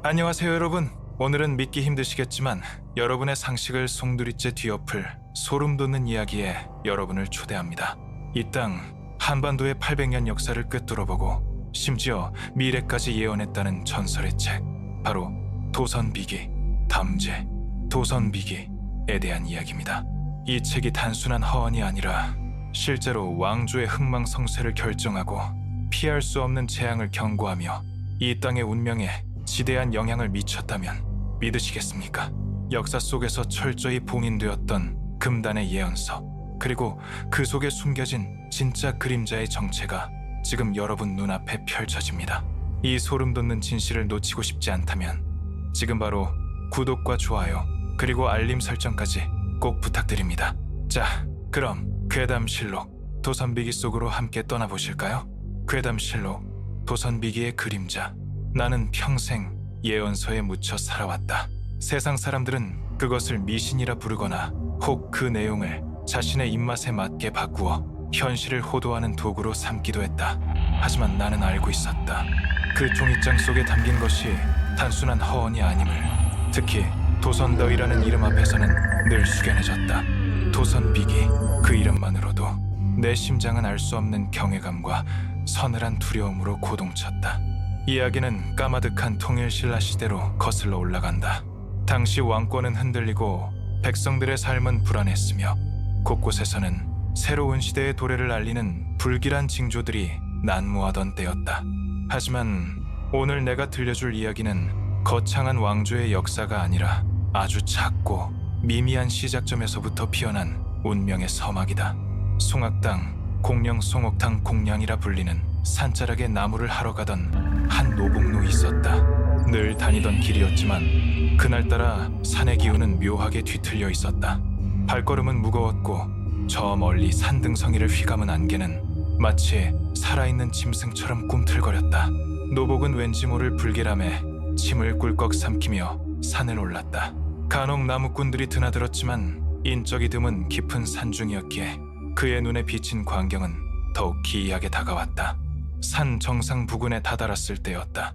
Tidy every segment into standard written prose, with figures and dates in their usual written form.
안녕하세요 여러분. 오늘은 믿기 힘드시겠지만 여러분의 상식을 송두리째 뒤엎을 소름 돋는 이야기에 여러분을 초대합니다. 이 땅 한반도의 800년 역사를 꿰뚫어보고 심지어 미래까지 예언했다는 전설의 책, 바로 도선비기, 담제, 도선비기에 대한 이야기입니다. 이 책이 단순한 허언이 아니라 실제로 왕조의 흥망성쇠를 결정하고 피할 수 없는 재앙을 경고하며 이 땅의 운명에 지대한 영향을 미쳤다면 믿으시겠습니까? 역사 속에서 철저히 봉인되었던 금단의 예언서, 그리고 그 속에 숨겨진 진짜 그림자의 정체가 지금 여러분 눈앞에 펼쳐집니다. 이 소름 돋는 진실을 놓치고 싶지 않다면 지금 바로 구독과 좋아요 그리고 알림 설정까지 꼭 부탁드립니다. 자, 그럼 괴담실록 도선비기 속으로 함께 떠나보실까요? 괴담실록 도선비기의 그림자. 나는 평생 예언서에 묻혀 살아왔다. 세상 사람들은 그것을 미신이라 부르거나 혹 그 내용을 자신의 입맛에 맞게 바꾸어 현실을 호도하는 도구로 삼기도 했다. 하지만 나는 알고 있었다. 그 종이장 속에 담긴 것이 단순한 허언이 아님을. 특히 도선더위라는 이름 앞에서는 늘 숙연해졌다. 도선비기, 그 이름만으로도 내 심장은 알 수 없는 경외감과 서늘한 두려움으로 고동쳤다. 이야기는 까마득한 통일신라 시대로 거슬러 올라간다. 당시 왕권은 흔들리고 백성들의 삶은 불안했으며 곳곳에서는 새로운 시대의 도래를 알리는 불길한 징조들이 난무하던 때였다. 하지만 오늘 내가 들려줄 이야기는 거창한 왕조의 역사가 아니라 아주 작고 미미한 시작점에서부터 피어난 운명의 서막이다. 송악당, 공령송옥당 공량이라 불리는 산자락에 나무를 하러 가던 한 노복노 있었다. 늘 다니던 길이었지만 그날따라 산의 기운은 묘하게 뒤틀려 있었다. 발걸음은 무거웠고 저 멀리 산등성이를 휘감은 안개는 마치 살아있는 짐승처럼 꿈틀거렸다. 노복은 왠지 모를 불길함에 침을 꿀꺽 삼키며 산을 올랐다. 간혹 나무꾼들이 드나들었지만 인적이 드문 깊은 산중이었기에 그의 눈에 비친 광경은 더욱 기이하게 다가왔다. 산 정상 부근에 다다랐을 때였다.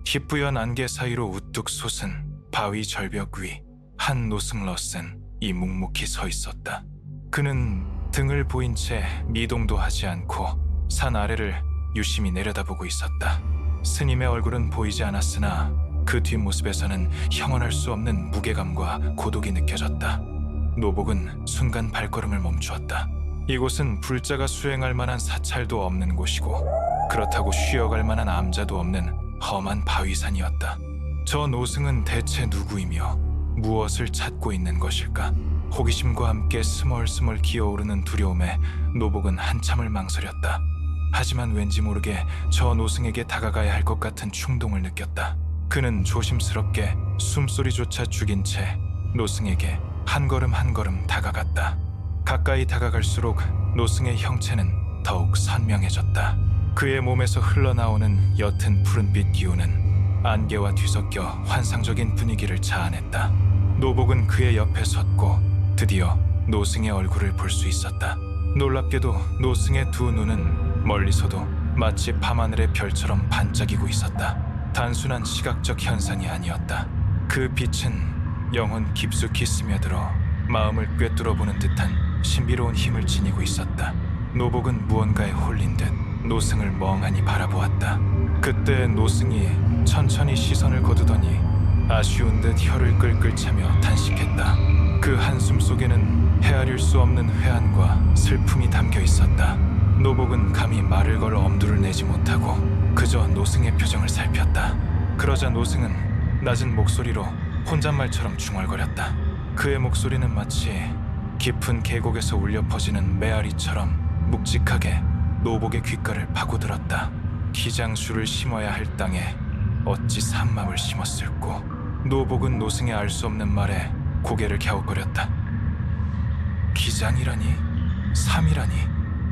희뿌연 안개 사이로 우뚝 솟은 바위 절벽 위 한 노승러센이 묵묵히 서 있었다. 그는 등을 보인 채 미동도 하지 않고 산 아래를 유심히 내려다보고 있었다. 스님의 얼굴은 보이지 않았으나 그 뒷모습에서는 형언할 수 없는 무게감과 고독이 느껴졌다. 노복은 순간 발걸음을 멈추었다. 이곳은 불자가 수행할 만한 사찰도 없는 곳이고 그렇다고 쉬어갈 만한 암자도 없는 험한 바위산이었다. 저 노승은 대체 누구이며 무엇을 찾고 있는 것일까? 호기심과 함께 스멀스멀 기어오르는 두려움에 노복은 한참을 망설였다. 하지만 왠지 모르게 저 노승에게 다가가야 할 것 같은 충동을 느꼈다. 그는 조심스럽게 숨소리조차 죽인 채 노승에게 한 걸음 한 걸음 다가갔다. 가까이 다가갈수록 노승의 형체는 더욱 선명해졌다. 그의 몸에서 흘러나오는 옅은 푸른빛 기운은 안개와 뒤섞여 환상적인 분위기를 자아냈다. 노복은 그의 옆에 섰고 드디어 노승의 얼굴을 볼 수 있었다. 놀랍게도 노승의 두 눈은 멀리서도 마치 밤하늘의 별처럼 반짝이고 있었다. 단순한 시각적 현상이 아니었다. 그 빛은 영혼 깊숙이 스며들어 마음을 꿰뚫어보는 듯한 신비로운 힘을 지니고 있었다. 노복은 무언가에 홀린 듯 노승을 멍하니 바라보았다. 그때 노승이 천천히 시선을 거두더니 아쉬운 듯 혀를 끌끌 차며 단식했다. 그 한숨 속에는 헤아릴 수 없는 회한과 슬픔이 담겨 있었다. 노복은 감히 말을 걸 엄두를 내지 못하고 그저 노승의 표정을 살폈다. 그러자 노승은 낮은 목소리로 혼잣말처럼 중얼거렸다. 그의 목소리는 마치 깊은 계곡에서 울려 퍼지는 메아리처럼 묵직하게 노복의 귓가를 파고들었다. 기장수를 심어야 할 땅에 어찌 산막을 심었을꼬. 노복은 노승의 알 수 없는 말에 고개를 갸웃거렸다. 기장이라니? 삼이라니?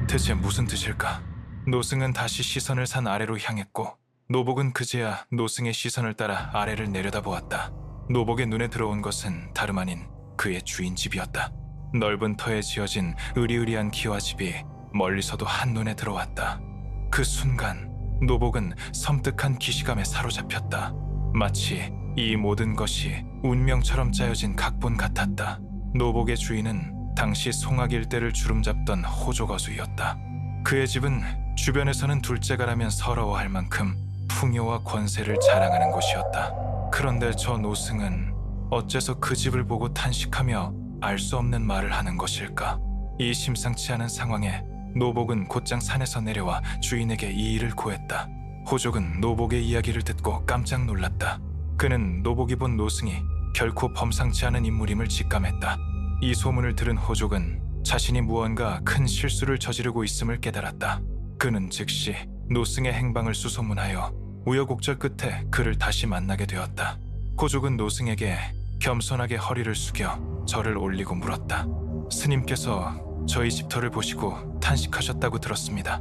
대체 무슨 뜻일까? 노승은 다시 시선을 산 아래로 향했고 노복은 그제야 노승의 시선을 따라 아래를 내려다보았다. 노복의 눈에 들어온 것은 다름 아닌 그의 주인 집이었다. 넓은 터에 지어진 으리으리한 기와집이 멀리서도 한눈에 들어왔다. 그 순간 노복은 섬뜩한 기시감에 사로잡혔다. 마치 이 모든 것이 운명처럼 짜여진 각본 같았다. 노복의 주인은 당시 송악 일대를 주름잡던 호조거수였다. 그의 집은 주변에서는 둘째가라면 서러워할 만큼 풍요와 권세를 자랑하는 곳이었다. 그런데 저 노승은 어째서 그 집을 보고 탄식하며 알 수 없는 말을 하는 것일까? 이 심상치 않은 상황에 노복은 곧장 산에서 내려와 주인에게 이 일을 고했다. 호족은 노복의 이야기를 듣고 깜짝 놀랐다. 그는 노복이 본 노승이 결코 범상치 않은 인물임을 직감했다. 이 소문을 들은 호족은 자신이 무언가 큰 실수를 저지르고 있음을 깨달았다. 그는 즉시 노승의 행방을 수소문하여 우여곡절 끝에 그를 다시 만나게 되었다. 호족은 노승에게 겸손하게 허리를 숙여 절을 올리고 물었다. 스님께서 저희 집터를 보시고 탄식하셨다고 들었습니다.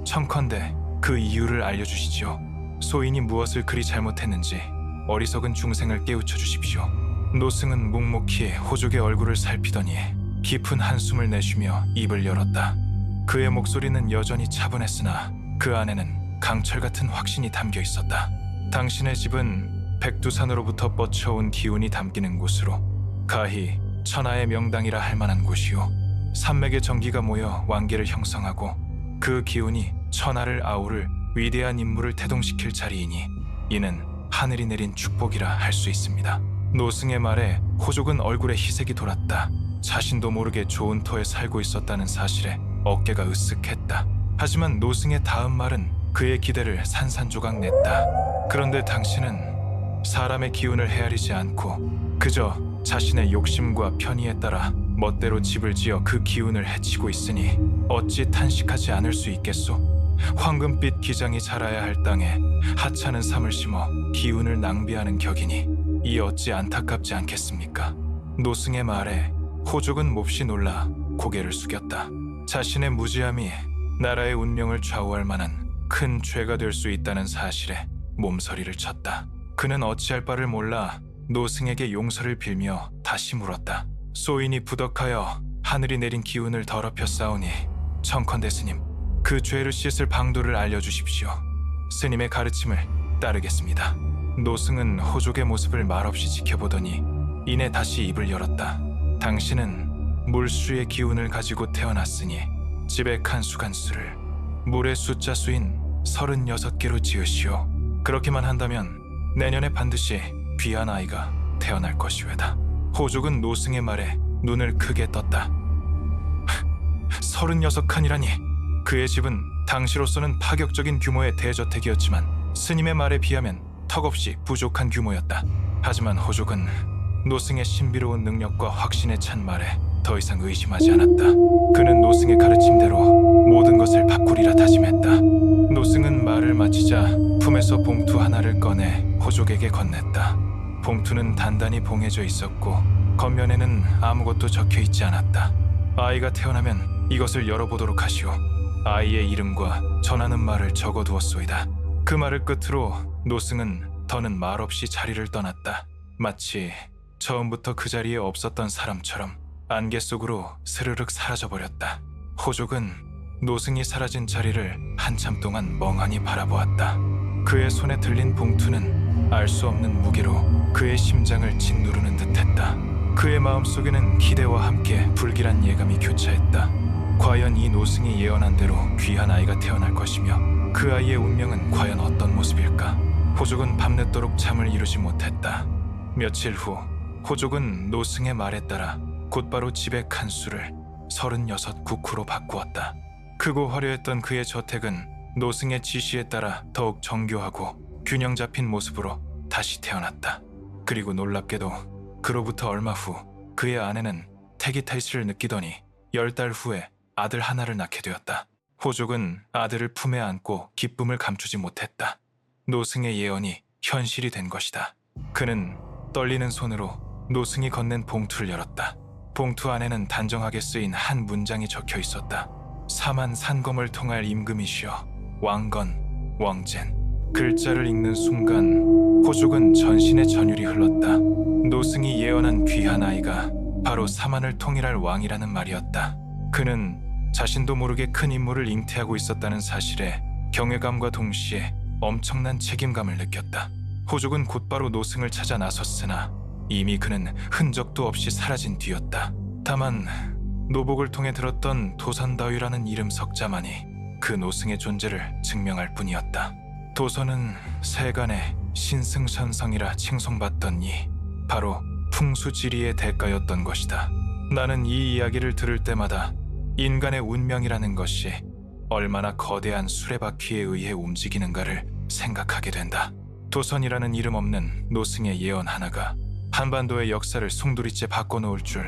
청컨대 그 이유를 알려주시지요. 소인이 무엇을 그리 잘못했는지 어리석은 중생을 깨우쳐 주십시오. 노승은 묵묵히 호족의 얼굴을 살피더니 깊은 한숨을 내쉬며 입을 열었다. 그의 목소리는 여전히 차분했으나 그 안에는 강철 같은 확신이 담겨 있었다. 당신의 집은 백두산으로부터 뻗쳐온 기운이 담기는 곳으로 가히 천하의 명당이라 할 만한 곳이요, 산맥의 전기가 모여 왕계를 형성하고 그 기운이 천하를 아우를 위대한 인물을 태동시킬 자리이니 이는 하늘이 내린 축복이라 할 수 있습니다. 노승의 말에 호족은 얼굴에 희색이 돌았다. 자신도 모르게 좋은 터에 살고 있었다는 사실에 어깨가 으쓱했다. 하지만 노승의 다음 말은 그의 기대를 산산조각 냈다. 그런데 당신은 사람의 기운을 헤아리지 않고 그저 자신의 욕심과 편의에 따라 멋대로 집을 지어 그 기운을 해치고 있으니 어찌 탄식하지 않을 수 있겠소? 황금빛 기장이 자라야 할 땅에 하찮은 삶을 심어 기운을 낭비하는 격이니 이 어찌 안타깝지 않겠습니까? 노승의 말에 호족은 몹시 놀라 고개를 숙였다. 자신의 무지함이 나라의 운명을 좌우할 만한 큰 죄가 될 수 있다는 사실에 몸서리를 쳤다. 그는 어찌할 바를 몰라 노승에게 용서를 빌며 다시 물었다. 소인이 부덕하여 하늘이 내린 기운을 더럽혀 싸우니 청컨대 스님, 그 죄를 씻을 방도를 알려주십시오. 스님의 가르침을 따르겠습니다. 노승은 호족의 모습을 말없이 지켜보더니 이내 다시 입을 열었다. 당신은 물수의 기운을 가지고 태어났으니 집의 칸수간수를 물의 숫자 수인 36개로 지으시오. 그렇게만 한다면 내년에 반드시 귀한 아이가 태어날 것이외다. 호족은 노승의 말에 눈을 크게 떴다. 36칸이라니. 그의 집은 당시로서는 파격적인 규모의 대저택이었지만 스님의 말에 비하면 턱없이 부족한 규모였다. 하지만 호족은 노승의 신비로운 능력과 확신에 찬 말에 더 이상 의심하지 않았다. 그는 노승의 가르침대로 모든 것을 바꾸리라 다짐했다. 노승은 말을 마치자 품에서 봉투 하나를 꺼내 호족에게 건넸다. 봉투는 단단히 봉해져 있었고 겉면에는 아무것도 적혀 있지 않았다. 아이가 태어나면 이것을 열어보도록 하시오. 아이의 이름과 전하는 말을 적어두었소이다. 그 말을 끝으로 노승은 더는 말없이 자리를 떠났다. 마치 처음부터 그 자리에 없었던 사람처럼 안개 속으로 스르륵 사라져버렸다. 호족은 노승이 사라진 자리를 한참 동안 멍하니 바라보았다. 그의 손에 들린 봉투는 알 수 없는 무게로 그의 심장을 짓누르는 듯했다. 그의 마음속에는 기대와 함께 불길한 예감이 교차했다. 과연 이 노승이 예언한 대로 귀한 아이가 태어날 것이며 그 아이의 운명은 과연 어떤 모습일까? 호족은 밤늦도록 잠을 이루지 못했다. 며칠 후 호족은 노승의 말에 따라 곧바로 집의 칸수를 36구쿠로 바꾸었다. 크고 화려했던 그의 저택은 노승의 지시에 따라 더욱 정교하고 균형 잡힌 모습으로 다시 태어났다. 그리고 놀랍게도 그로부터 얼마 후 그의 아내는 태기탈실을 느끼더니 10달 후에 아들 하나를 낳게 되었다. 호족은 아들을 품에 안고 기쁨을 감추지 못했다. 노승의 예언이 현실이 된 것이다. 그는 떨리는 손으로 노승이 건넨 봉투를 열었다. 봉투 안에는 단정하게 쓰인 한 문장이 적혀 있었다. 사만 산검을 통할 임금이시여 왕건 왕젠. 글자를 읽는 순간 호족은 전신의 전율이 흘렀다. 노승이 예언한 귀한 아이가 바로 사만을 통일할 왕이라는 말이었다. 그는 자신도 모르게 큰 임무를 잉태하고 있었다는 사실에 경외감과 동시에 엄청난 책임감을 느꼈다. 호족은 곧바로 노승을 찾아 나섰으나 이미 그는 흔적도 없이 사라진 뒤였다. 다만 노복을 통해 들었던 도선다위라는 이름 석자만이 그 노승의 존재를 증명할 뿐이었다. 도선은 세간의 신승선성이라 칭송받던 이 바로 풍수지리의 대가였던 것이다. 나는 이 이야기를 들을 때마다 인간의 운명이라는 것이 얼마나 거대한 수레바퀴에 의해 움직이는가를 생각하게 된다. 도선이라는 이름 없는 노승의 예언 하나가 한반도의 역사를 송두리째 바꿔놓을 줄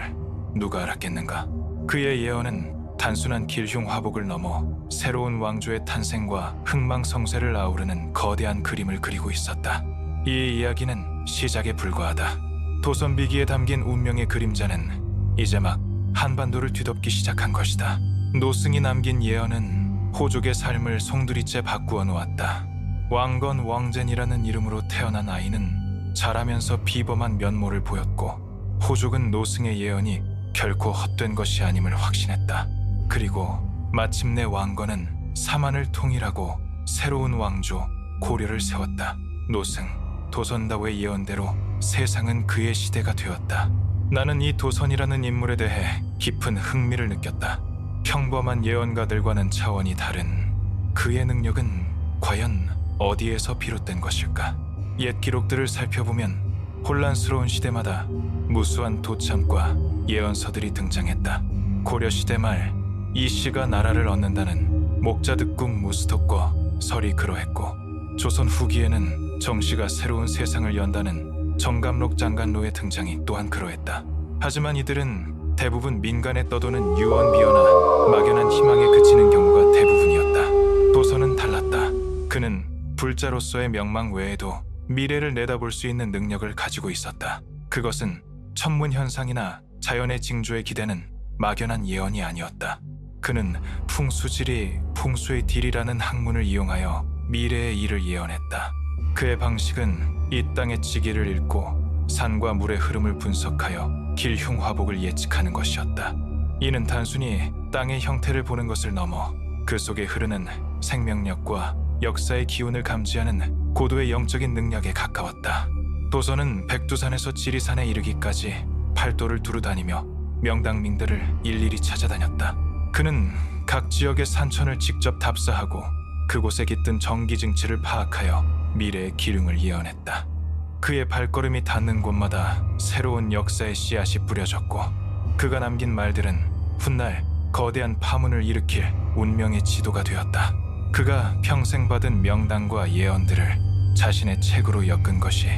누가 알았겠는가. 그의 예언은 단순한 길흉화복을 넘어 새로운 왕조의 탄생과 흥망성쇠를 아우르는 거대한 그림을 그리고 있었다. 이 이야기는 시작에 불과하다. 도선비기에 담긴 운명의 그림자는 이제 막 한반도를 뒤덮기 시작한 것이다. 노승이 남긴 예언은 호족의 삶을 송두리째 바꾸어 놓았다. 왕건 왕젠이라는 이름으로 태어난 아이는 자라면서 비범한 면모를 보였고 호족은 노승의 예언이 결코 헛된 것이 아님을 확신했다. 그리고 마침내 왕건은 사만을 통일하고 새로운 왕조 고려를 세웠다. 노승, 도선다의 예언대로 세상은 그의 시대가 되었다. 나는 이 도선이라는 인물에 대해 깊은 흥미를 느꼈다. 평범한 예언가들과는 차원이 다른 그의 능력은 과연 어디에서 비롯된 것일까? 옛 기록들을 살펴보면 혼란스러운 시대마다 무수한 도참과 예언서들이 등장했다. 고려시대 말 이씨가 나라를 얻는다는 목자득궁 무스토과 설이 그러했고 조선 후기에는 정씨가 새로운 세상을 연다는 정감록 장간로의 등장이 또한 그러했다. 하지만 이들은 대부분 민간에 떠도는 유언비어나 막연한 희망에 그치는 경우가 대부분이었다. 도선은 달랐다. 그는 불자로서의 명망 외에도 미래를 내다볼 수 있는 능력을 가지고 있었다. 그것은 천문현상이나 자연의 징조에 기대는 막연한 예언이 아니었다. 그는 풍수지리, 풍수의 딜이라는 학문을 이용하여 미래의 일을 예언했다. 그의 방식은 이 땅의 지기를 읽고 산과 물의 흐름을 분석하여 길흉화복을 예측하는 것이었다. 이는 단순히 땅의 형태를 보는 것을 넘어 그 속에 흐르는 생명력과 역사의 기운을 감지하는 고도의 영적인 능력에 가까웠다. 도선은 백두산에서 지리산에 이르기까지 팔도를 두루다니며 명당민들을 일일이 찾아다녔다. 그는 각 지역의 산천을 직접 답사하고 그곳에 깃든 정기증치를 파악하여 미래의 기륭을 예언했다. 그의 발걸음이 닿는 곳마다 새로운 역사의 씨앗이 뿌려졌고 그가 남긴 말들은 훗날 거대한 파문을 일으킬 운명의 지도가 되었다. 그가 평생 받은 명당과 예언들을 자신의 책으로 엮은 것이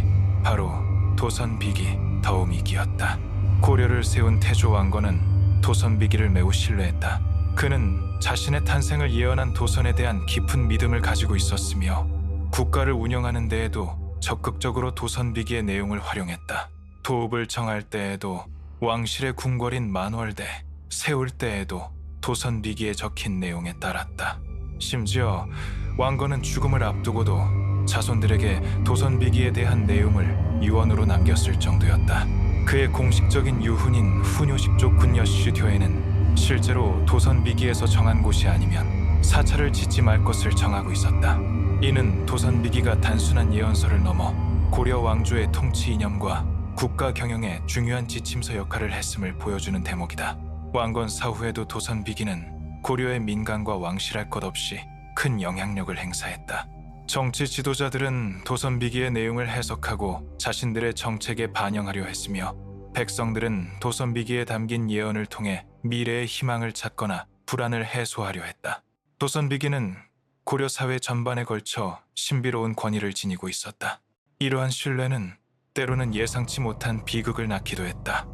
바로 도선비기 더우미기였다. 고려를 세운 태조 왕건은 도선비기를 매우 신뢰했다. 그는 자신의 탄생을 예언한 도선에 대한 깊은 믿음을 가지고 있었으며 국가를 운영하는 데에도 적극적으로 도선비기의 내용을 활용했다. 도읍을 정할 때에도 왕실의 궁궐인 만월대, 세울 때에도 도선비기에 적힌 내용에 따랐다. 심지어 왕건은 죽음을 앞두고도 자손들에게 도선비기에 대한 내용을 유언으로 남겼을 정도였다. 그의 공식적인 유훈인 후뇨식족 군여슈교에는 실제로 도선비기에서 정한 곳이 아니면 사찰을 짓지 말 것을 정하고 있었다. 이는 도선비기가 단순한 예언서를 넘어 고려 왕조의 통치 이념과 국가 경영에 중요한 지침서 역할을 했음을 보여주는 대목이다. 왕건 사후에도 도선비기는 고려의 민간과 왕실할 것 없이 큰 영향력을 행사했다. 정치 지도자들은 도선비기의 내용을 해석하고 자신들의 정책에 반영하려 했으며 백성들은 도선비기에 담긴 예언을 통해 미래의 희망을 찾거나 불안을 해소하려 했다. 도선비기는 고려 사회 전반에 걸쳐 신비로운 권위를 지니고 있었다. 이러한 신뢰는 때로는 예상치 못한 비극을 낳기도 했다.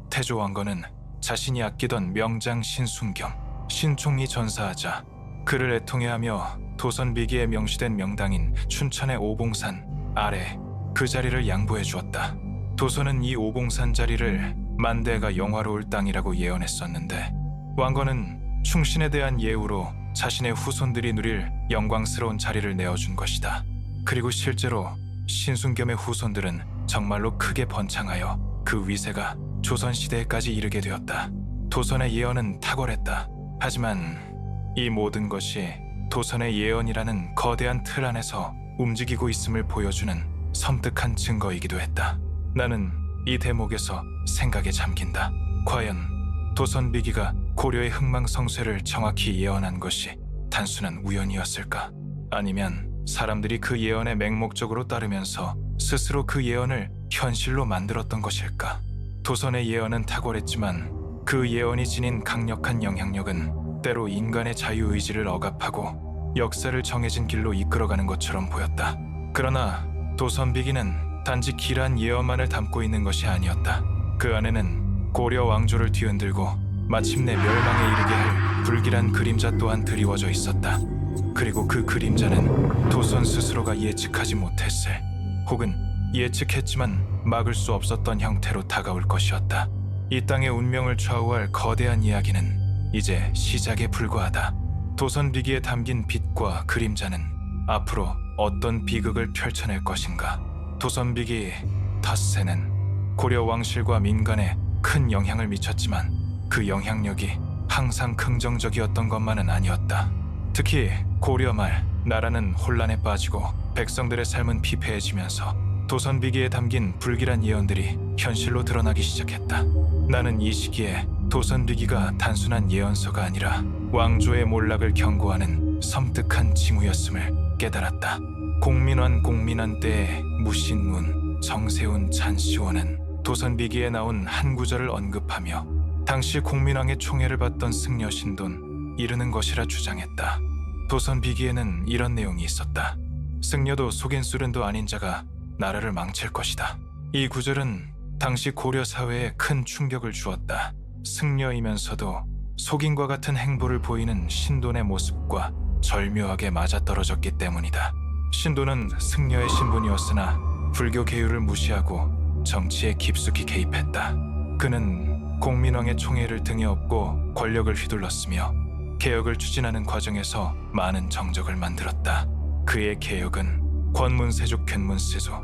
태조 왕건은 자신이 아끼던 명장 신순겸, 신총리 전사하자 그를 애통해하며 도선비기에 명시된 명당인 춘천의 오봉산 아래 그 자리를 양보해 주었다. 도선은 이 오봉산 자리를 만대가 영화로울 땅이라고 예언했었는데 왕건은 충신에 대한 예우로 자신의 후손들이 누릴 영광스러운 자리를 내어준 것이다. 그리고 실제로 신순겸의 후손들은 정말로 크게 번창하여 그 위세가 조선시대에까지 이르게 되었다. 도선의 예언은 탁월했다. 하지만 이 모든 것이 도선의 예언이라는 거대한 틀 안에서 움직이고 있음을 보여주는 섬뜩한 증거이기도 했다. 나는 이 대목에서 생각에 잠긴다. 과연 도선비기가 고려의 흥망성쇠를 정확히 예언한 것이 단순한 우연이었을까? 아니면 사람들이 그 예언의 맹목적으로 따르면서 스스로 그 예언을 현실로 만들었던 것일까? 도선의 예언은 탁월했지만 그 예언이 지닌 강력한 영향력은 때로 인간의 자유의지를 억압하고 역사를 정해진 길로 이끌어가는 것처럼 보였다. 그러나 도선비기는 단지 길한 예언만을 담고 있는 것이 아니었다. 그 안에는 고려 왕조를 뒤흔들고 마침내 멸망에 이르게 할 불길한 그림자 또한 드리워져 있었다. 그리고 그 그림자는 도선 스스로가 예측하지 못했을, 혹은 예측했지만 막을 수 없었던 형태로 다가올 것이었다. 이 땅의 운명을 좌우할 거대한 이야기는 이제 시작에 불과하다. 도선비기에 담긴 빛과 그림자는 앞으로 어떤 비극을 펼쳐낼 것인가? 도선비기 닷새는 고려 왕실과 민간에 큰 영향을 미쳤지만 그 영향력이 항상 긍정적이었던 것만은 아니었다. 특히 고려 말 나라는 혼란에 빠지고 백성들의 삶은 피폐해지면서 도선비기에 담긴 불길한 예언들이 현실로 드러나기 시작했다. 나는 이 시기에 도선비기가 단순한 예언서가 아니라 왕조의 몰락을 경고하는 섬뜩한 징후였음을 깨달았다. 공민환 때의 무신문 정세훈 잔시원은 도선비기에 나온 한 구절을 언급하며 당시 공민왕의 총애를 받던 승려 신돈 이르는 것이라 주장했다. 도선비기에는 이런 내용이 있었다. 승려도 속인 수른도 아닌 자가 나라를 망칠 것이다. 이 구절은 당시 고려 사회에 큰 충격을 주었다. 승려이면서도 속인과 같은 행보를 보이는 신돈의 모습과 절묘하게 맞아떨어졌기 때문이다. 신돈은 승려의 신분이었으나 불교 계율을 무시하고 정치에 깊숙이 개입했다. 그는 공민왕의 총애를 등에 업고 권력을 휘둘렀으며 개혁을 추진하는 과정에서 많은 정적을 만들었다. 그의 개혁은 권문세족 견문세조,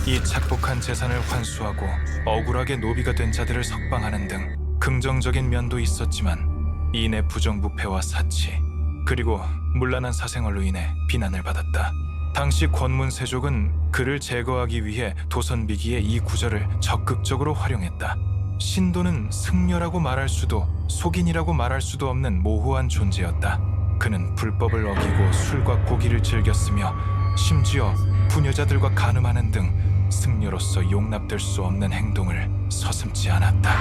이 착복한 재산을 환수하고 억울하게 노비가 된 자들을 석방하는 등 긍정적인 면도 있었지만 이내 부정부패와 사치, 그리고 문란한 사생활로 인해 비난을 받았다. 당시 권문세족은 그를 제거하기 위해 도선비기의 이 구절을 적극적으로 활용했다. 신도는 승려라고 말할 수도 속인이라고 말할 수도 없는 모호한 존재였다. 그는 불법을 어기고 술과 고기를 즐겼으며 심지어 부녀자들과 간음하는 등 승려로서 용납될 수 없는 행동을 서슴지 않았다.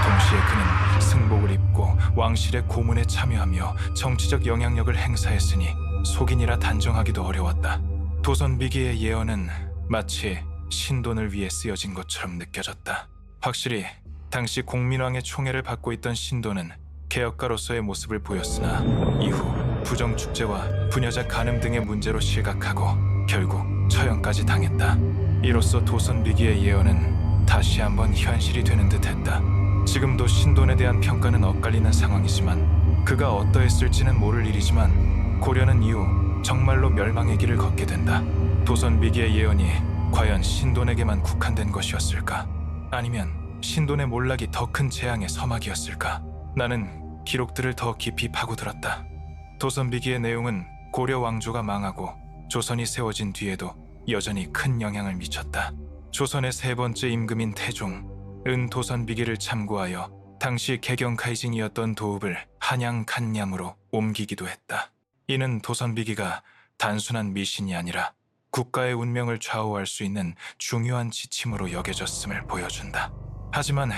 동시에 그는 승복을 입고 왕실의 고문에 참여하며 정치적 영향력을 행사했으니 속인이라 단정하기도 어려웠다. 도선비기의 예언은 마치 신돈을 위해 쓰여진 것처럼 느껴졌다. 확실히 당시 공민왕의 총애를 받고 있던 신돈은 개혁가로서의 모습을 보였으나 이후 부정축제와 부녀자 간음 등의 문제로 실각하고 결국 처형까지 당했다. 이로써 도선비기의 예언은 다시 한번 현실이 되는 듯했다. 지금도 신돈에 대한 평가는 엇갈리는 상황이지만 그가 어떠했을지는 모를 일이지만 고려는 이후 정말로 멸망의 길을 걷게 된다. 도선비기의 예언이 과연 신돈에게만 국한된 것이었을까? 아니면 신돈의 몰락이 더 큰 재앙의 서막이었을까? 나는 기록들을 더 깊이 파고들었다. 도선비기의 내용은 고려 왕조가 망하고 조선이 세워진 뒤에도 여전히 큰 영향을 미쳤다. 조선의 세 번째 임금인 태종은 도선비기를 참고하여 당시 개경카이징이었던 도읍을 한양 간냠으로 옮기기도 했다. 이는 도선비기가 단순한 미신이 아니라 국가의 운명을 좌우할 수 있는 중요한 지침으로 여겨졌음을 보여준다. 하지만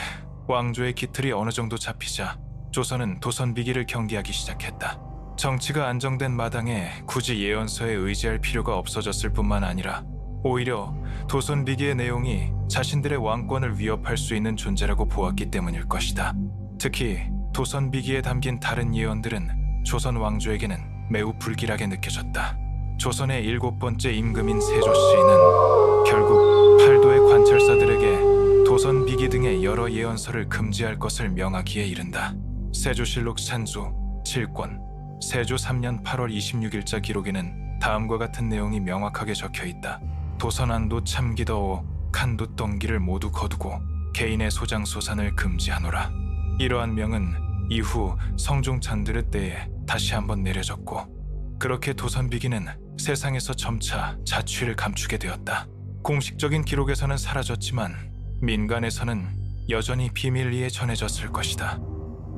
왕조의 기틀이 어느 정도 잡히자 조선은 도선비기를 경계하기 시작했다. 정치가 안정된 마당에 굳이 예언서에 의지할 필요가 없어졌을 뿐만 아니라 오히려 도선비기의 내용이 자신들의 왕권을 위협할 수 있는 존재라고 보았기 때문일 것이다. 특히 도선비기에 담긴 다른 예언들은 조선 왕조에게는 매우 불길하게 느껴졌다. 조선의 7번째 임금인 세조씨는 결국 팔도의 관찰사들에게 도선비기 등의 여러 예언서를 금지할 것을 명하기에 이른다. 세조실록 산수 7권 세조 3년 8월 26일자 기록에는 다음과 같은 내용이 명확하게 적혀있다. 도선안도 참기더오 칸두덩기를 모두 거두고 개인의 소장소산을 금지하노라. 이러한 명은 이후 성종 잔드르 때에 다시 한번 내려졌고 그렇게 도선비기는 세상에서 점차 자취를 감추게 되었다. 공식적인 기록에서는 사라졌지만 민간에서는 여전히 비밀리에 전해졌을 것이다.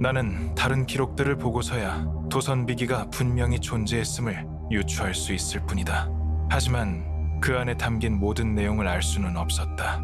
나는 다른 기록들을 보고서야 도선비기가 분명히 존재했음을 유추할 수 있을 뿐이다. 하지만 그 안에 담긴 모든 내용을 알 수는 없었다.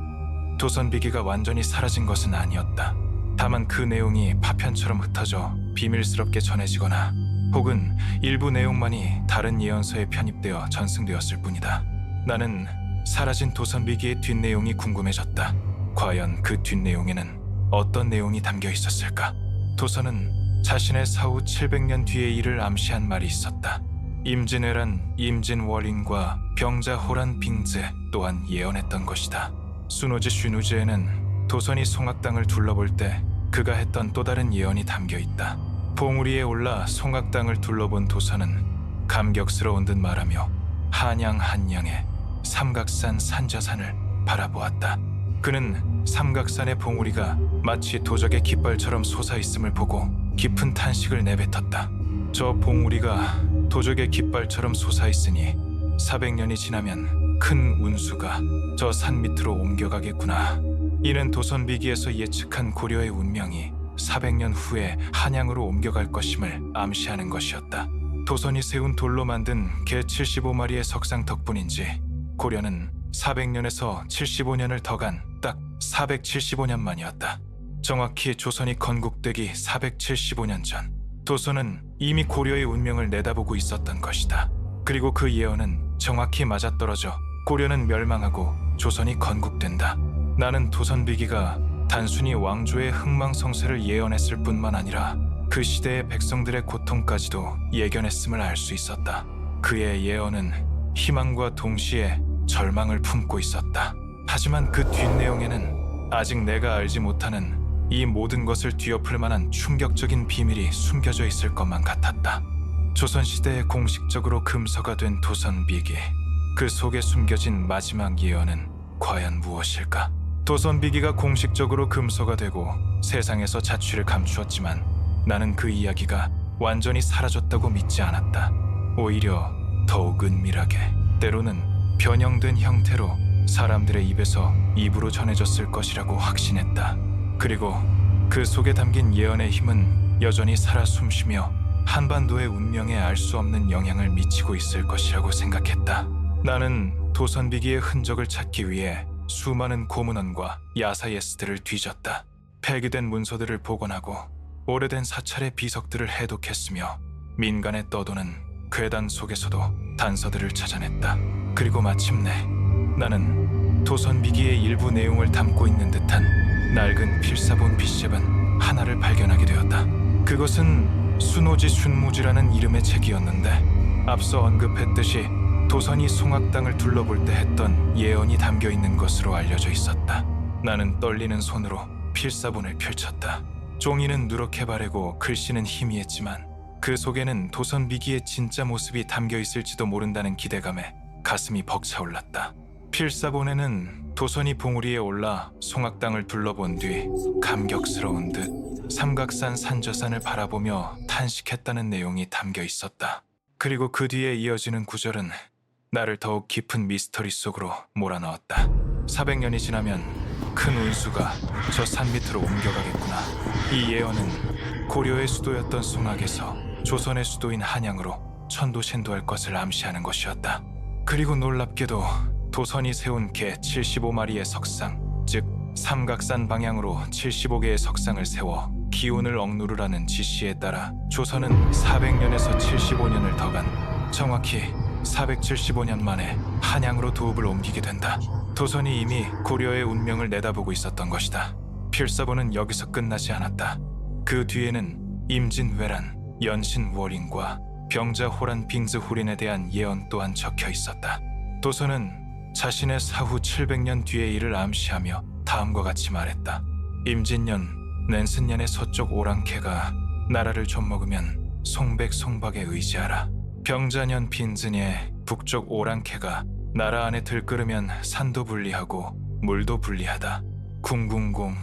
도선비기가 완전히 사라진 것은 아니었다. 다만 그 내용이 파편처럼 흩어져 비밀스럽게 전해지거나 혹은 일부 내용만이 다른 예언서에 편입되어 전승되었을 뿐이다. 나는 사라진 도선비기의 뒷내용이 궁금해졌다. 과연 그 뒷내용에는 어떤 내용이 담겨 있었을까? 도선은 자신의 사후 700년 뒤의 일을 암시한 말이 있었다. 임진왜란 임진월인과 병자 호란 빙즈 또한 예언했던 것이다. 수노지 슈누즈에는 도선이 송악당을 둘러볼 때 그가 했던 또 다른 예언이 담겨 있다. 봉우리에 올라 송악당을 둘러본 도선은 감격스러운 듯 말하며 한양 한양의 삼각산 산저산을 바라보았다. 그는 삼각산의 봉우리가 마치 도적의 깃발처럼 솟아있음을 보고 깊은 탄식을 내뱉었다. 저 봉우리가 도적의 깃발처럼 솟아있으니 400년이 지나면 큰 운수가 저 산 밑으로 옮겨가겠구나. 이는 도선비기에서 예측한 고려의 운명이 400년 후에 한양으로 옮겨갈 것임을 암시하는 것이었다. 도선이 세운 돌로 만든 개 75마리의 석상 덕분인지 고려는 400년에서 75년을 더 간 딱 475년 만이었다. 정확히 조선이 건국되기 475년 전, 도선은 이미 고려의 운명을 내다보고 있었던 것이다. 그리고 그 예언은 정확히 맞아떨어져 고려는 멸망하고 조선이 건국된다. 나는 도선비기가 단순히 왕조의 흥망성쇠를 예언했을 뿐만 아니라 그 시대의 백성들의 고통까지도 예견했음을 알 수 있었다. 그의 예언은 희망과 동시에 절망을 품고 있었다. 하지만 그 뒷내용에는 아직 내가 알지 못하는 이 모든 것을 뒤엎을 만한 충격적인 비밀이 숨겨져 있을 것만 같았다. 조선시대에 공식적으로 금서가 된 도선비기, 그 속에 숨겨진 마지막 예언은 과연 무엇일까? 도선비기가 공식적으로 금서가 되고 세상에서 자취를 감추었지만 나는 그 이야기가 완전히 사라졌다고 믿지 않았다. 오히려 더욱 은밀하게, 때로는 변형된 형태로 사람들의 입에서 입으로 전해졌을 것이라고 확신했다. 그리고 그 속에 담긴 예언의 힘은 여전히 살아 숨쉬며 한반도의 운명에 알 수 없는 영향을 미치고 있을 것이라고 생각했다. 나는 도선비기의 흔적을 찾기 위해 수많은 고문원과 야사예스들을 뒤졌다. 폐기된 문서들을 복원하고 오래된 사찰의 비석들을 해독했으며 민간에 떠도는 괴담 속에서도 단서들을 찾아냈다. 그리고 마침내 나는 도선비기의 일부 내용을 담고 있는 듯한 낡은 필사본 비셉은 하나를 발견하게 되었다. 그것은 수노지 슌무지라는 이름의 책이었는데 앞서 언급했듯이 도선이 송악당을 둘러볼 때 했던 예언이 담겨 있는 것으로 알려져 있었다. 나는 떨리는 손으로 필사본을 펼쳤다. 종이는 누렇게 바래고 글씨는 희미했지만 그 속에는 도선비기의 진짜 모습이 담겨 있을지도 모른다는 기대감에 가슴이 벅차올랐다. 필사본에는 도선이 봉우리에 올라 송악당을 둘러본 뒤 감격스러운 듯 삼각산 산저산을 바라보며 탄식했다는 내용이 담겨 있었다. 그리고 그 뒤에 이어지는 구절은 나를 더욱 깊은 미스터리 속으로 몰아넣었다. 400년이 지나면 큰 운수가 저 산 밑으로 옮겨가겠구나. 이 예언은 고려의 수도였던 송악에서 조선의 수도인 한양으로 천도신도할 것을 암시하는 것이었다. 그리고 놀랍게도 도선이 세운 개 75마리의 석상, 즉 삼각산 방향으로 75개의 석상을 세워 기운을 억누르라는 지시에 따라 조선은 400년에서 75년을 더 간 정확히 475년 만에 한양으로 도읍을 옮기게 된다. 도선이 이미 고려의 운명을 내다보고 있었던 것이다. 필사본은 여기서 끝나지 않았다. 그 뒤에는 임진왜란, 연신월인과 병자호란 빙즈후린에 대한 예언 또한 적혀 있었다. 도선은 자신의 사후 700년 뒤의 일을 암시하며 다음과 같이 말했다. 임진년, 낸슨년의 서쪽 오랑캐가 나라를 좀먹으면 송백송박에 의지하라. 병자년 빈즈니의 북쪽 오랑캐가 나라 안에 들끓으면 산도 분리하고 물도 분리하다. 궁궁궁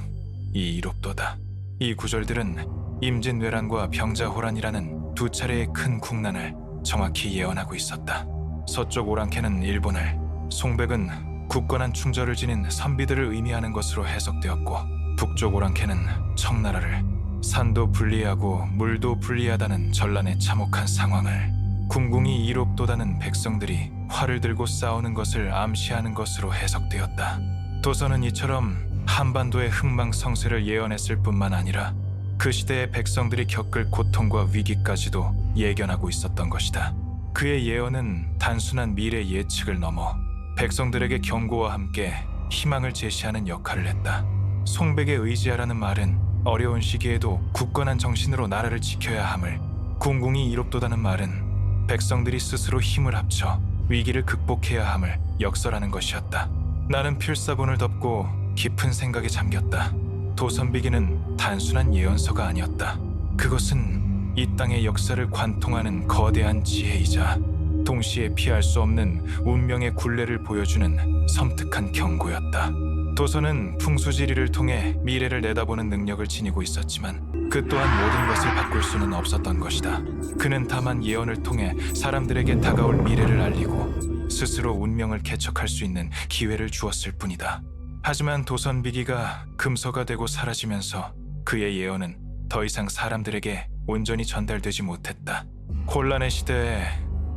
이 이롭도다. 이 구절들은 임진왜란과 병자호란이라는 두 차례의 큰 국난을 정확히 예언하고 있었다. 서쪽 오랑캐는 일본을, 송백은 굳건한 충절을 지닌 선비들을 의미하는 것으로 해석되었고, 북쪽 오랑캐는 청나라를, 산도 불리하고 물도 불리하다는 전란의 참혹한 상황을, 궁궁이 이롭도다는 백성들이 활을 들고 싸우는 것을 암시하는 것으로 해석되었다. 도선은 이처럼 한반도의 흥망성쇠를 예언했을 뿐만 아니라 그 시대의 백성들이 겪을 고통과 위기까지도 예견하고 있었던 것이다. 그의 예언은 단순한 미래 예측을 넘어 백성들에게 경고와 함께 희망을 제시하는 역할을 했다. 송백에 의지하라는 말은 어려운 시기에도 굳건한 정신으로 나라를 지켜야 함을, 궁궁이 이롭도다는 말은 백성들이 스스로 힘을 합쳐 위기를 극복해야 함을 역설하는 것이었다. 나는 필사본을 덮고 깊은 생각에 잠겼다. 도선비기는 단순한 예언서가 아니었다. 그것은 이 땅의 역사를 관통하는 거대한 지혜이자 동시에 피할 수 없는 운명의 굴레를 보여주는 섬뜩한 경고였다. 도선은 풍수지리를 통해 미래를 내다보는 능력을 지니고 있었지만 그 또한 모든 것을 바꿀 수는 없었던 것이다. 그는 다만 예언을 통해 사람들에게 다가올 미래를 알리고 스스로 운명을 개척할 수 있는 기회를 주었을 뿐이다. 하지만 도선비기가 금서가 되고 사라지면서 그의 예언은 더 이상 사람들에게 온전히 전달되지 못했다. 혼란의 시대에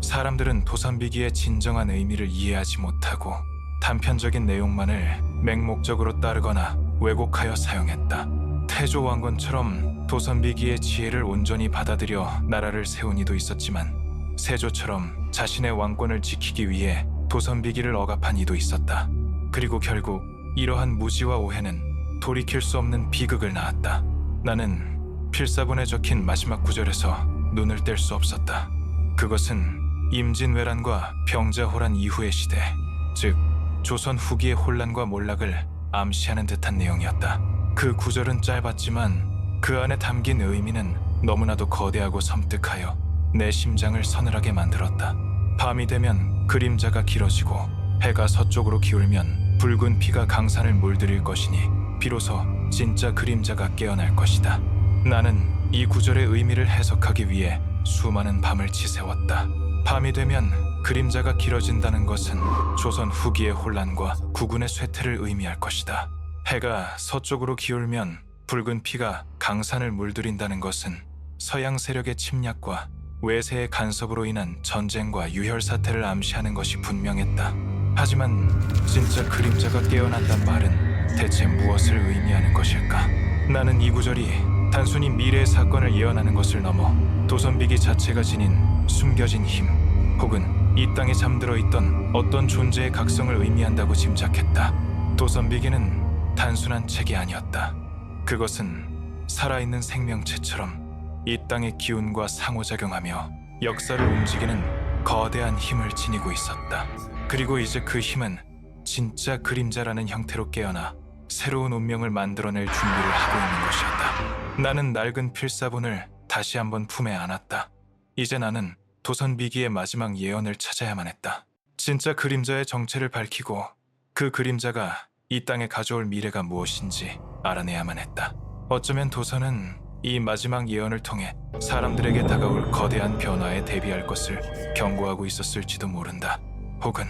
사람들은 도선비기의 진정한 의미를 이해하지 못하고 단편적인 내용만을 맹목적으로 따르거나 왜곡하여 사용했다. 태조 왕건처럼 도선비기의 지혜를 온전히 받아들여 나라를 세운 이도 있었지만 세조처럼 자신의 왕권을 지키기 위해 도선비기를 억압한 이도 있었다. 그리고 결국 이러한 무지와 오해는 돌이킬 수 없는 비극을 낳았다. 나는 필사본에 적힌 마지막 구절에서 눈을 뗄 수 없었다. 그것은 임진왜란과 병자호란 이후의 시대, 즉 조선 후기의 혼란과 몰락을 암시하는 듯한 내용이었다. 그 구절은 짧았지만 그 안에 담긴 의미는 너무나도 거대하고 섬뜩하여 내 심장을 서늘하게 만들었다. 밤이 되면 그림자가 길어지고 해가 서쪽으로 기울면 붉은 피가 강산을 물들일 것이니 비로소 진짜 그림자가 깨어날 것이다. 나는 이 구절의 의미를 해석하기 위해 수많은 밤을 지새웠다. 밤이 되면 그림자가 길어진다는 것은 조선 후기의 혼란과 국군의 쇠퇴를 의미할 것이다. 해가 서쪽으로 기울면 붉은 피가 강산을 물들인다는 것은 서양 세력의 침략과 외세의 간섭으로 인한 전쟁과 유혈 사태를 암시하는 것이 분명했다. 하지만 진짜 그림자가 깨어난단 말은 대체 무엇을 의미하는 것일까? 나는 이 구절이 단순히 미래의 사건을 예언하는 것을 넘어 도선비기 자체가 지닌 숨겨진 힘, 혹은 이 땅에 잠들어 있던 어떤 존재의 각성을 의미한다고 짐작했다. 도선비기는 단순한 책이 아니었다. 그것은 살아있는 생명체처럼 이 땅의 기운과 상호작용하며 역사를 움직이는 거대한 힘을 지니고 있었다. 그리고 이제 그 힘은 진짜 그림자라는 형태로 깨어나 새로운 운명을 만들어낼 준비를 하고 있는 것이었다. 나는 낡은 필사본을 다시 한번 품에 안았다. 이제 나는 도선비기의 마지막 예언을 찾아야만 했다. 진짜 그림자의 정체를 밝히고 그 그림자가 이 땅에 가져올 미래가 무엇인지 알아내야만 했다. 어쩌면 도선은 이 마지막 예언을 통해 사람들에게 다가올 거대한 변화에 대비할 것을 경고하고 있었을지도 모른다. 혹은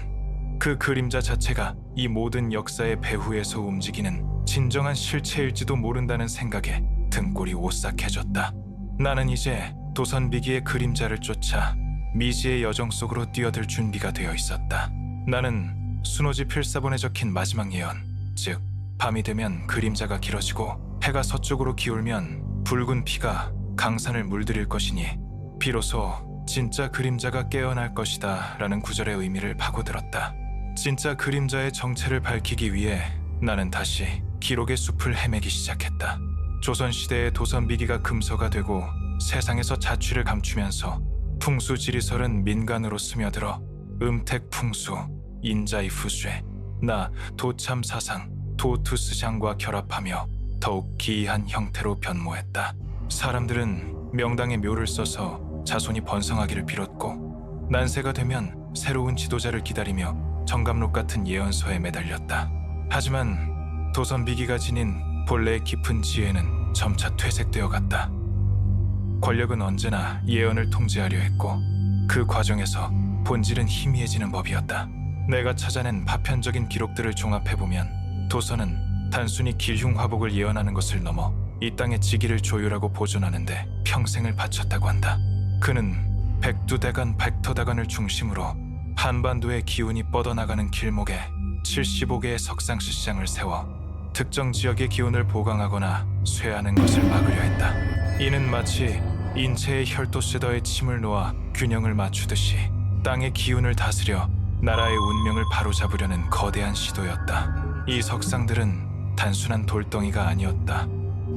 그 그림자 자체가 이 모든 역사의 배후에서 움직이는 진정한 실체일지도 모른다는 생각에 등골이 오싹해졌다. 나는 이제 도선비기의 그림자를 쫓아 미지의 여정 속으로 뛰어들 준비가 되어 있었다. 나는 순호지 필사본에 적힌 마지막 예언, 즉 밤이 되면 그림자가 길어지고 해가 서쪽으로 기울면 붉은 피가 강산을 물들일 것이니 비로소 진짜 그림자가 깨어날 것이다 라는 구절의 의미를 파고들었다. 진짜 그림자의 정체를 밝히기 위해 나는 다시 기록의 숲을 헤매기 시작했다. 조선시대의 도선비기가 금서가 되고 세상에서 자취를 감추면서 풍수지리설은 민간으로 스며들어 음택풍수, 인자이프쇠, 나 도참사상, 도투스장과 결합하며 더욱 기이한 형태로 변모했다. 사람들은 명당에 묘를 써서 자손이 번성하기를 빌었고 난세가 되면 새로운 지도자를 기다리며 정감록 같은 예언서에 매달렸다. 하지만 도선비기가 지닌 본래의 깊은 지혜는 점차 퇴색되어 갔다. 권력은 언제나 예언을 통제하려 했고 그 과정에서 본질은 희미해지는 법이었다. 내가 찾아낸 파편적인 기록들을 종합해보면 도서는 단순히 길흉화복을 예언하는 것을 넘어 이 땅의 지기를 조율하고 보존하는 데 평생을 바쳤다고 한다. 그는 백두대간 백터다간을 중심으로 한반도의 기운이 뻗어나가는 길목에 75개의 석상시장을 세워 특정 지역의 기운을 보강하거나 쇠하는 것을 막으려 했다. 이는 마치 인체의 혈도세더에 침을 놓아 균형을 맞추듯이 땅의 기운을 다스려 나라의 운명을 바로잡으려는 거대한 시도였다. 이 석상들은 단순한 돌덩이가 아니었다.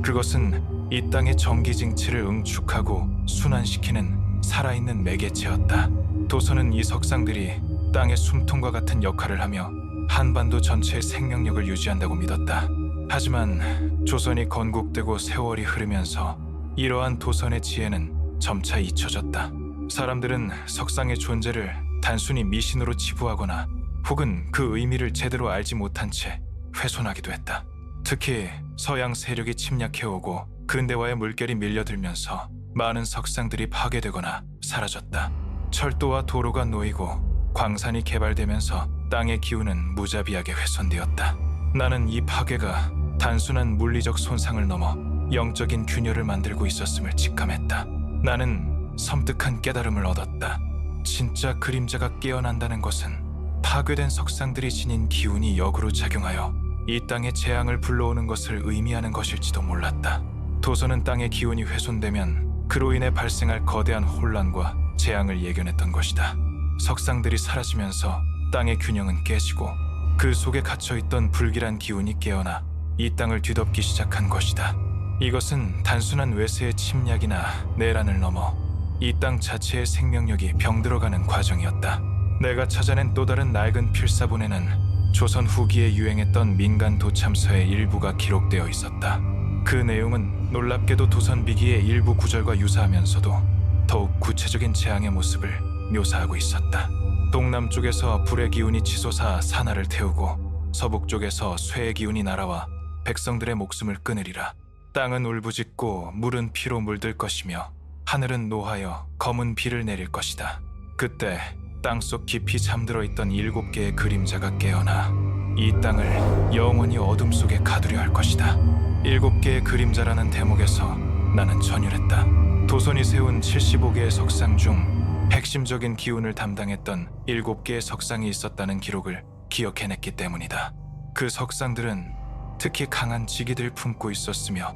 그것은 이 땅의 정기징치를 응축하고 순환시키는 살아있는 매개체였다. 도서는 이 석상들이 땅의 숨통과 같은 역할을 하며 한반도 전체의 생명력을 유지한다고 믿었다. 하지만 조선이 건국되고 세월이 흐르면서 이러한 도선의 지혜는 점차 잊혀졌다. 사람들은 석상의 존재를 단순히 미신으로 치부하거나 혹은 그 의미를 제대로 알지 못한 채 훼손하기도 했다. 특히 서양 세력이 침략해오고 근대화의 물결이 밀려들면서 많은 석상들이 파괴되거나 사라졌다. 철도와 도로가 놓이고 광산이 개발되면서 땅의 기운은 무자비하게 훼손되었다. 나는 이 파괴가 단순한 물리적 손상을 넘어 영적인 균열을 만들고 있었음을 직감했다. 나는 섬뜩한 깨달음을 얻었다. 진짜 그림자가 깨어난다는 것은 파괴된 석상들이 지닌 기운이 역으로 작용하여 이 땅의 재앙을 불러오는 것을 의미하는 것일지도 몰랐다. 도서는 땅의 기운이 훼손되면 그로 인해 발생할 거대한 혼란과 재앙을 예견했던 것이다. 석상들이 사라지면서 땅의 균형은 깨지고 그 속에 갇혀있던 불길한 기운이 깨어나 이 땅을 뒤덮기 시작한 것이다. 이것은 단순한 외세의 침략이나 내란을 넘어 이 땅 자체의 생명력이 병들어가는 과정이었다. 내가 찾아낸 또 다른 낡은 필사본에는 조선 후기에 유행했던 민간 도참서의 일부가 기록되어 있었다. 그 내용은 놀랍게도 도선비기의 일부 구절과 유사하면서도 더욱 구체적인 재앙의 모습을 묘사하고 있었다. 동남쪽에서 불의 기운이 치솟아 산하를 태우고 서북쪽에서 쇠의 기운이 날아와 백성들의 목숨을 끊으리라. 땅은 울부짖고 물은 피로 물들 것이며 하늘은 노하여 검은 비를 내릴 것이다. 그때 땅속 깊이 잠들어 있던 7개의 그림자가 깨어나 이 땅을 영원히 어둠 속에 가두려 할 것이다. 7개의 그림자라는 대목에서 나는 전율했다. 도선이 세운 75개의 석상 중 핵심적인 기운을 담당했던 7개의 석상이 있었다는 기록을 기억해냈기 때문이다. 그 석상들은 특히 강한 지기들을 품고 있었으며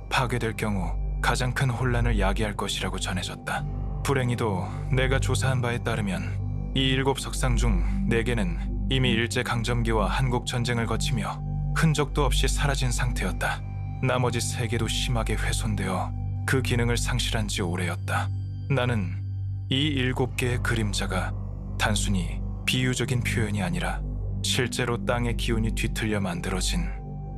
파괴될 경우 가장 큰 혼란을 야기할 것이라고 전해졌다. 불행히도 내가 조사한 바에 따르면 이 7석상 중 4개는 이미 일제강점기와 한국전쟁을 거치며 흔적도 없이 사라진 상태였다. 나머지 3개도 심하게 훼손되어 그 기능을 상실한 지 오래였다. 나는 이 7개의 그림자가 단순히 비유적인 표현이 아니라 실제로 땅의 기운이 뒤틀려 만들어진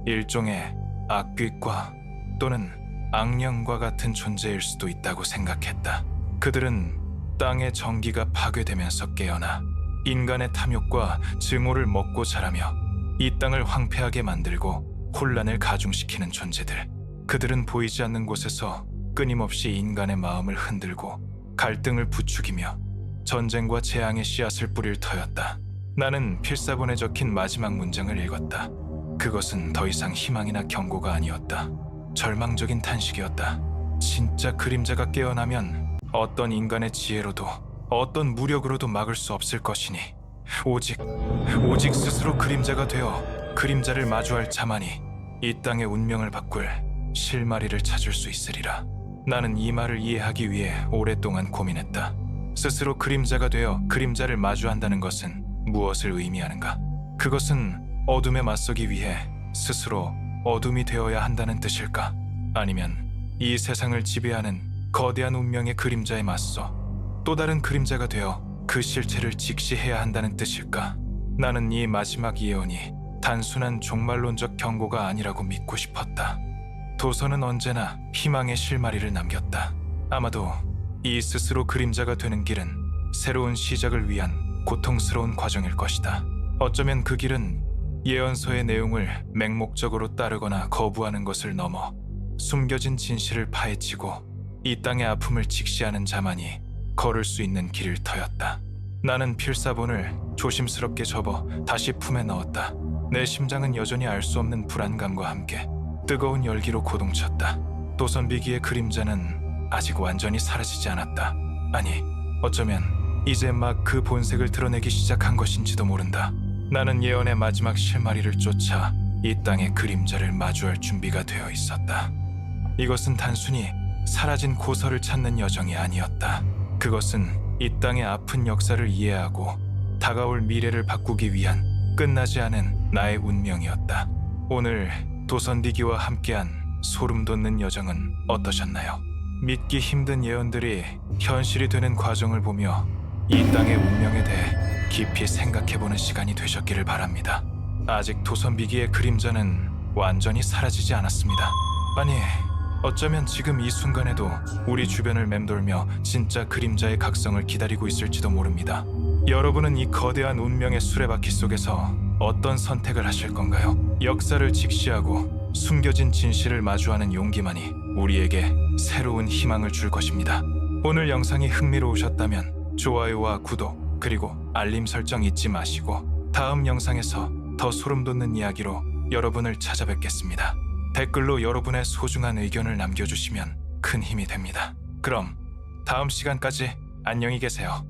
일종의 악귀과 또는 악령과 같은 존재일 수도 있다고 생각했다. 그들은 땅의 정기가 파괴되면서 깨어나 인간의 탐욕과 증오를 먹고 자라며 이 땅을 황폐하게 만들고 혼란을 가중시키는 존재들. 그들은 보이지 않는 곳에서 끊임없이 인간의 마음을 흔들고 갈등을 부추기며 전쟁과 재앙의 씨앗을 뿌릴 터였다. 나는 필사본에 적힌 마지막 문장을 읽었다. 그것은 더 이상 희망이나 경고가 아니었다. 절망적인 탄식이었다. 진짜 그림자가 깨어나면 어떤 인간의 지혜로도 어떤 무력으로도 막을 수 없을 것이니 오직 스스로 그림자가 되어 그림자를 마주할 자만이 이 땅의 운명을 바꿀 실마리를 찾을 수 있으리라. 나는 이 말을 이해하기 위해 오랫동안 고민했다. 스스로 그림자가 되어 그림자를 마주한다는 것은 무엇을 의미하는가? 그것은 어둠에 맞서기 위해 스스로 어둠이 되어야 한다는 뜻일까? 아니면 이 세상을 지배하는 거대한 운명의 그림자에 맞서 또 다른 그림자가 되어 그 실체를 직시해야 한다는 뜻일까? 나는 이 마지막 예언이 단순한 종말론적 경고가 아니라고 믿고 싶었다. 도서는 언제나 희망의 실마리를 남겼다. 아마도 이 스스로 그림자가 되는 길은 새로운 시작을 위한 고통스러운 과정일 것이다. 어쩌면 그 길은 예언서의 내용을 맹목적으로 따르거나 거부하는 것을 넘어 숨겨진 진실을 파헤치고 이 땅의 아픔을 직시하는 자만이 걸을 수 있는 길을 터였다. 나는 필사본을 조심스럽게 접어 다시 품에 넣었다. 내 심장은 여전히 알 수 없는 불안감과 함께 뜨거운 열기로 고동쳤다. 도선비기의 그림자는 아직 완전히 사라지지 않았다. 아니, 어쩌면 이제 막 그 본색을 드러내기 시작한 것인지도 모른다. 나는 예언의 마지막 실마리를 쫓아 이 땅의 그림자를 마주할 준비가 되어 있었다. 이것은 단순히 사라진 고서를 찾는 여정이 아니었다. 그것은 이 땅의 아픈 역사를 이해하고 다가올 미래를 바꾸기 위한 끝나지 않은 나의 운명이었다. 오늘 도선디기와 함께한 소름 돋는 여정은 어떠셨나요? 믿기 힘든 예언들이 현실이 되는 과정을 보며 이 땅의 운명에 대해 깊이 생각해보는 시간이 되셨기를 바랍니다. 아직 도선비기의 그림자는 완전히 사라지지 않았습니다. 아니, 어쩌면 지금 이 순간에도 우리 주변을 맴돌며 진짜 그림자의 각성을 기다리고 있을지도 모릅니다. 여러분은 이 거대한 운명의 수레바퀴 속에서 어떤 선택을 하실 건가요? 역사를 직시하고 숨겨진 진실을 마주하는 용기만이 우리에게 새로운 희망을 줄 것입니다. 오늘 영상이 흥미로우셨다면 좋아요와 구독 그리고 알림 설정 잊지 마시고 다음 영상에서 더 소름 돋는 이야기로 여러분을 찾아뵙겠습니다. 댓글로 여러분의 소중한 의견을 남겨주시면 큰 힘이 됩니다. 그럼 다음 시간까지 안녕히 계세요.